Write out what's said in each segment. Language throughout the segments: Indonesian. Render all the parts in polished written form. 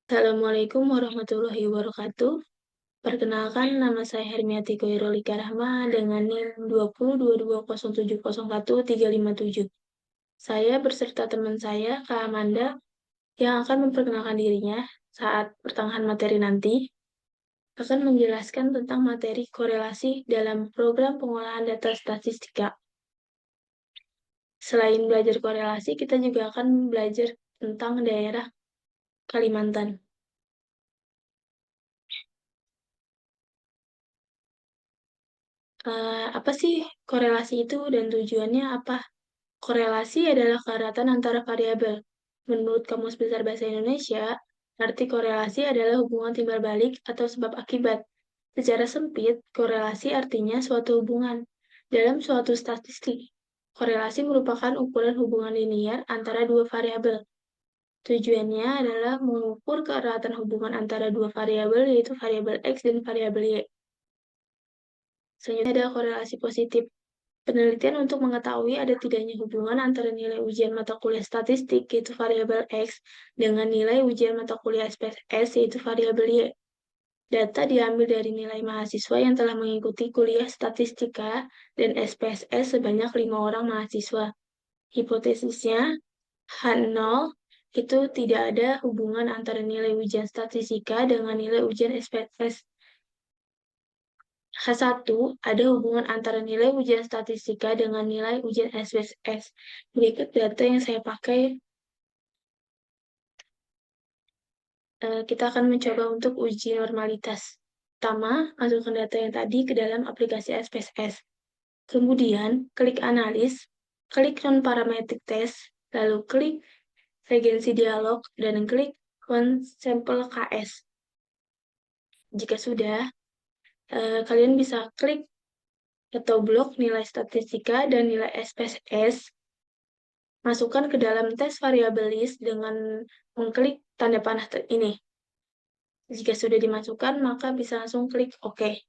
Assalamualaikum warahmatullahi wabarakatuh. Perkenalkan, nama saya Hermiati Koirolika Rahma dengan NIM 2022070137. Saya berserta teman saya, Kak Amanda, yang akan memperkenalkan dirinya saat pertengahan materi nanti, akan menjelaskan tentang materi korelasi dalam program pengolahan data statistika. Selain belajar korelasi, kita juga akan belajar tentang daerah Kalimantan. Apa sih korelasi itu dan tujuannya apa? Korelasi adalah keratan antara variabel. Menurut Kamus Besar Bahasa Indonesia, arti korelasi adalah hubungan timbal balik atau sebab akibat. Secara sempit, korelasi artinya suatu hubungan. Dalam suatu statistik, korelasi merupakan ukuran hubungan linier antara dua variabel. Tujuannya adalah mengukur keratan hubungan antara dua variabel, yaitu variabel X dan variabel Y. Selanjutnya ada korelasi positif. Penelitian untuk mengetahui ada tidaknya hubungan antara nilai ujian mata kuliah statistik, yaitu variabel X, dengan nilai ujian mata kuliah SPSS, yaitu variabel Y. Data diambil dari nilai mahasiswa yang telah mengikuti kuliah statistika dan SPSS sebanyak 5 orang mahasiswa. Hipotesisnya, H0 itu tidak ada hubungan antara nilai ujian statistika dengan nilai ujian SPSS. H1 ada hubungan antara nilai ujian statistika dengan nilai ujian SPSS. Berikut data yang saya pakai. Kita akan mencoba untuk uji normalitas. Pertama, masukkan data yang tadi ke dalam aplikasi SPSS. Kemudian, klik analis, klik non-parametric test, lalu klik regensi dialog, dan klik one sampel KS. Jika sudah, kalian bisa klik atau blok nilai statistika dan nilai SPSS. Masukkan ke dalam tes variabel list dengan mengklik tanda panah ini. Jika sudah dimasukkan, maka bisa langsung klik OK.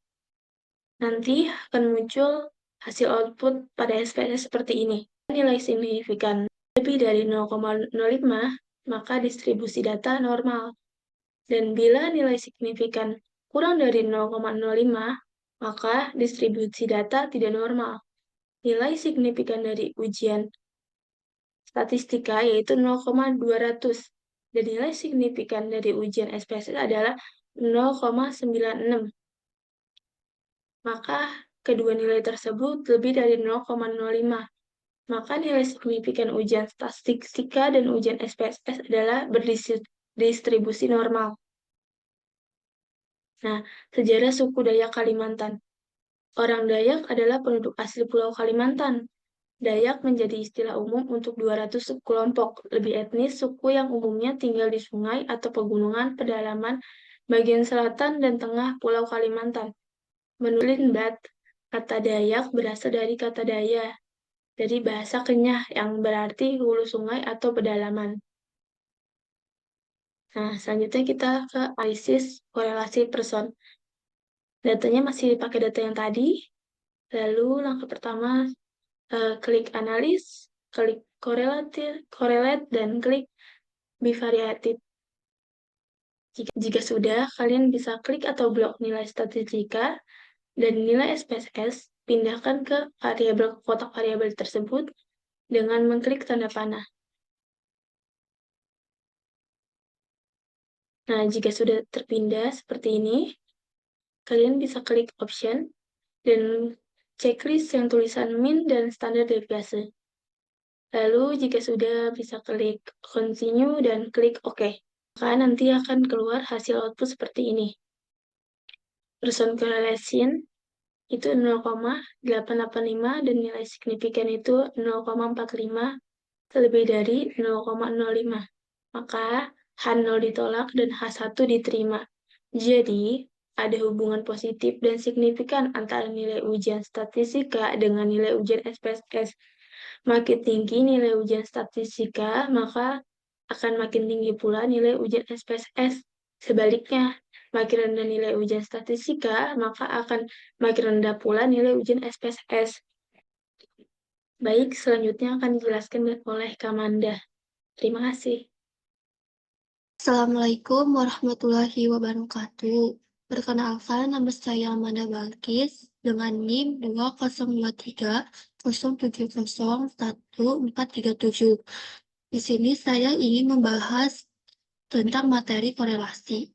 Nanti akan muncul hasil output pada SPSS seperti ini. Nilai signifikan lebih dari 0,05, maka distribusi data normal. Dan bila nilai signifikan kurang dari 0,05, maka distribusi data tidak normal. Nilai signifikan dari ujian statistika yaitu 0,200 dan nilai signifikan dari ujian SPSS adalah 0,96. Maka kedua nilai tersebut lebih dari 0,05. Maka nilai signifikan ujian statistika dan ujian SPSS adalah berdistribusi normal. Nah, sejarah suku Dayak Kalimantan. Orang Dayak adalah penduduk asli Pulau Kalimantan. Dayak menjadi istilah umum untuk 200 kelompok, lebih etnis suku yang umumnya tinggal di sungai atau pegunungan pedalaman bagian selatan dan tengah Pulau Kalimantan. Menurut Lindblad, kata Dayak berasal dari kata Daya, dari bahasa Kenyah yang berarti hulu sungai atau pedalaman. Nah, selanjutnya kita ke analisis korelasi person. Datanya masih pakai data yang tadi. Lalu langkah pertama, klik analis, klik correlate, dan klik bivariatif. Jika sudah, kalian bisa klik atau blok nilai statistika dan nilai SPSS, pindahkan ke kotak variabel tersebut dengan mengklik tanda panah. Nah, jika sudah terpindah seperti ini, kalian bisa klik option dan checklist yang tulisan min dan standar deviasi. Lalu, jika sudah, bisa klik continue dan klik OK. Maka nanti akan keluar hasil output seperti ini. Person correlation itu 0,885 dan nilai signifikan itu 0,45 lebih dari 0,05. Maka H0 ditolak dan H1 diterima. Jadi, ada hubungan positif dan signifikan antara nilai ujian statistika dengan nilai ujian SPSS. Makin tinggi nilai ujian statistika, maka akan makin tinggi pula nilai ujian SPSS. Sebaliknya, makin rendah nilai ujian statistika, maka akan makin rendah pula nilai ujian SPSS. Baik, selanjutnya akan dijelaskan oleh Kamanda. Terima kasih. Assalamualaikum warahmatullahi wabarakatuh. Perkenalkan, nama saya Amanda Balkis dengan NIM 202307011437. Di sini saya ingin membahas tentang materi korelasi.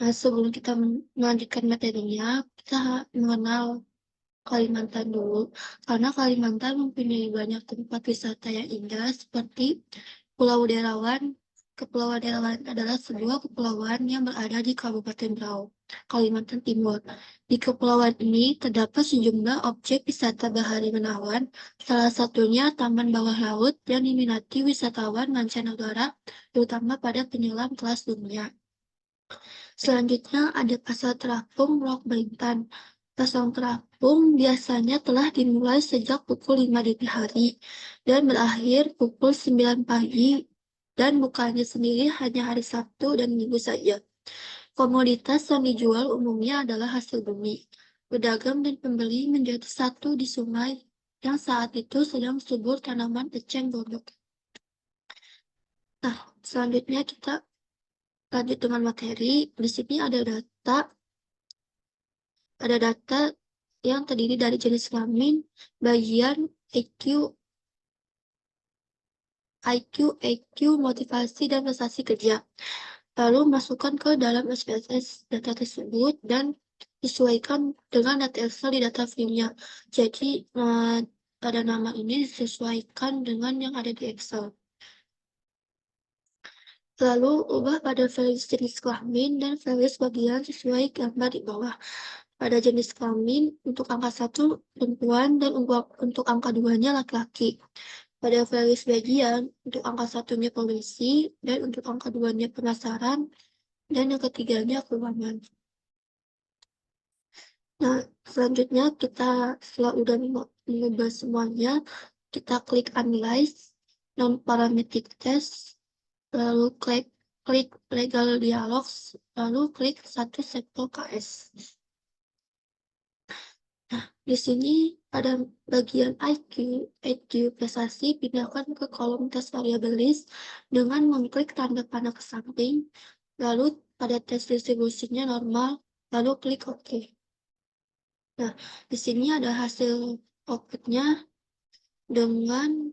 Nah, sebelum kita melanjutkan materinya, kita mengenal Kalimantan dulu, karena Kalimantan mempunyai banyak tempat wisata yang indah seperti Pulau Derawan. Kepulauan Derawan adalah sebuah kepulauan yang berada di Kabupaten Berau, Kalimantan Timur. Di kepulauan ini terdapat sejumlah objek wisata bahari menawan, salah satunya Taman Bawah Laut yang diminati wisatawan mancanegara, terutama pada penyelam kelas dunia. Selanjutnya ada Pasar Terapung Blok Bintan. Pasar terapung biasanya telah dimulai sejak pukul 5 dini hari dan berakhir pukul 9 pagi dan bukanya sendiri hanya hari Sabtu dan Minggu saja. Komoditas yang dijual umumnya adalah hasil bumi. Pedagang dan pembeli menjadi satu di sungai yang saat itu sedang subur tanaman eceng gondok. Nah, selanjutnya kita lanjut dengan materi. Di sini ada data yang terdiri dari jenis kelamin, bagian, IQ, EQ, motivasi, dan prestasi kerja. Lalu masukkan ke dalam SPSS data tersebut dan disesuaikan dengan data Excel di data view-nya. Jadi, pada nama ini disesuaikan dengan yang ada di Excel. Lalu, ubah pada values jenis kelamin dan values bagian sesuai gambar di bawah. Pada jenis kelamin, untuk angka 1 perempuan dan untuk angka 2-nya laki-laki. Pada values bagian, untuk angka 1-nya polisi, dan untuk angka 2-nya penasaran, dan yang ketiganya keuangan. Nah, selanjutnya setelah udah mengubah semuanya, kita klik Analyze, Non-Parametric Test, lalu klik Legal Dialogs, lalu klik satu sampel KS. Nah, di sini pada bagian IQ prestasi, pindahkan ke kolom tes variabel list dengan mengklik tanda panah ke samping, lalu pada tes distribusinya normal, lalu klik OK. Nah, di sini ada hasil outputnya dengan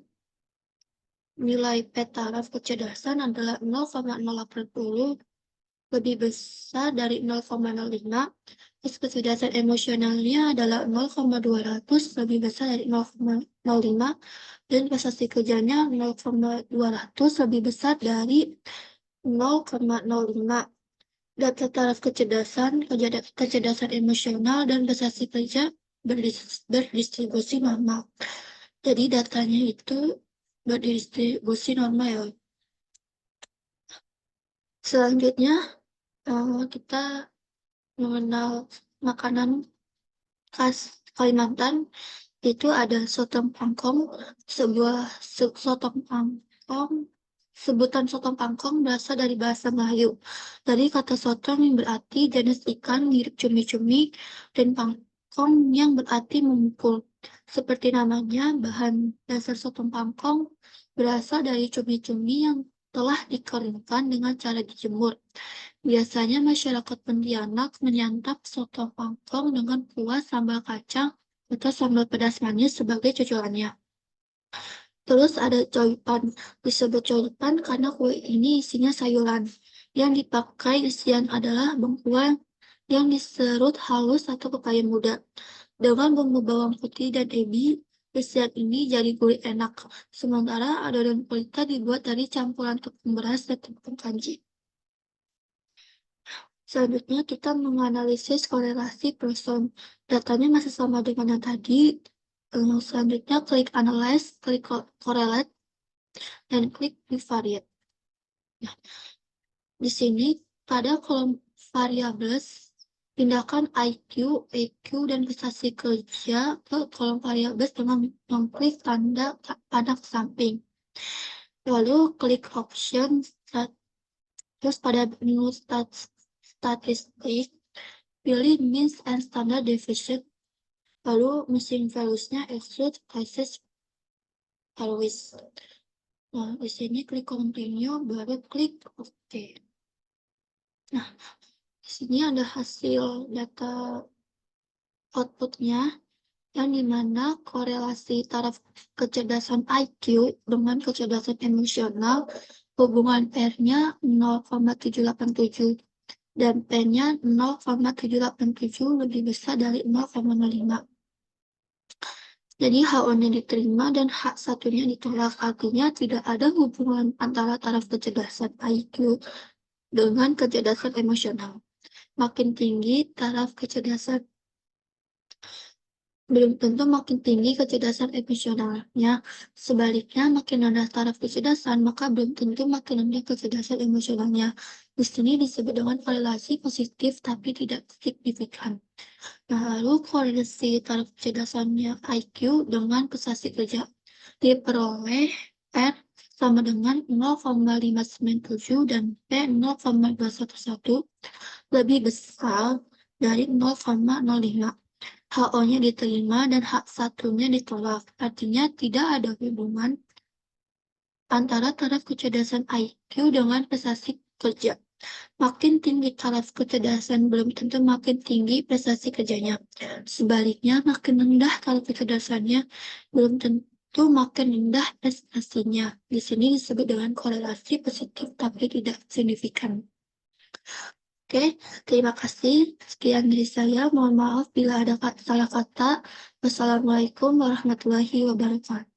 nilai P-taraf kecerdasan adalah 0,080 lebih besar dari 0,05. Kecerdasan emosionalnya adalah 0,200 lebih besar dari 0,05 dan prestasi kerjanya 0,200 lebih besar dari 0,05. Data taraf kecerdasan emosional dan prestasi kerja berdistribusi normal. Jadi datanya itu berdistribusi normal ya. Selanjutnya kita mengenal makanan khas Kalimantan, itu ada sotong pangkong. Sebutan sotong pangkong berasal dari bahasa Melayu. Dari kata sotong yang berarti jenis ikan mirip cumi-cumi dan pangkong yang berarti memukul. Seperti namanya, bahan dasar sotong pangkong berasal dari cumi-cumi yang telah dikeringkan dengan cara dijemur. Biasanya masyarakat Pontianak menyantap soto pangkong dengan kuah sambal kacang atau sambal pedas manis sebagai cocolannya. Terus ada coipan. Disebut coipan karena kue ini isinya sayuran. Yang dipakai isian adalah bengkuang yang diserut halus atau pepaya muda. Dengan bumbu bawang putih dan ebi, isian ini jadi gurih enak. Sementara adonan pelita dibuat dari campuran tepung beras dan tepung kanji. Selanjutnya kita menganalisis korelasi person. Datanya masih sama dengan yang tadi. Selanjutnya klik Analyze, klik Correlate, dan klik Bivariate. Nah, di sini pada kolom variables, pindahkan IQ, EQ, dan prestasi kerja ke kolom variables dengan mengklik tanda panah ke samping. Lalu klik Option, terus pada menu statistik, pilih Means and Standard Deviation, lalu mesin values-nya exclude classes values. Nah, di sini klik continue, baru klik OK. Nah, di sini ada hasil data outputnya, yang dimana korelasi taraf kecerdasan IQ dengan kecerdasan emosional, hubungan R-nya 0,787 dan P-nya 0,787 lebih besar dari 0,05. Jadi HO-nya diterima dan H1-nya ditolak. Artinya tidak ada hubungan antara taraf kecerdasan IQ dengan kecerdasan emosional. Makin tinggi taraf kecerdasan, belum tentu makin tinggi kecerdasan emosionalnya. Sebaliknya, makin rendah taraf kecerdasan, maka belum tentu makin rendah kecerdasan emosionalnya. Di sini disebut dengan korelasi positif tapi tidak signifikan. Nah, lalu korelasi taraf kecerdasannya IQ dengan prestasi kerja diperoleh R sama dengan 0,597 dan P 0,211 lebih besar dari 0,05. HO-nya diterima dan H1-nya ditolak. Artinya tidak ada hubungan antara taraf kecerdasan IQ dengan prestasi kerja. Makin tinggi taraf kecerdasan belum tentu makin tinggi prestasi kerjanya. Sebaliknya, makin rendah taraf kecerdasannya belum tentu makin rendah prestasinya. Di sini disebut dengan korelasi positif tapi tidak signifikan. Oke, terima kasih. Sekian dari saya. Mohon maaf bila ada salah kata. Wassalamualaikum warahmatullahi wabarakatuh.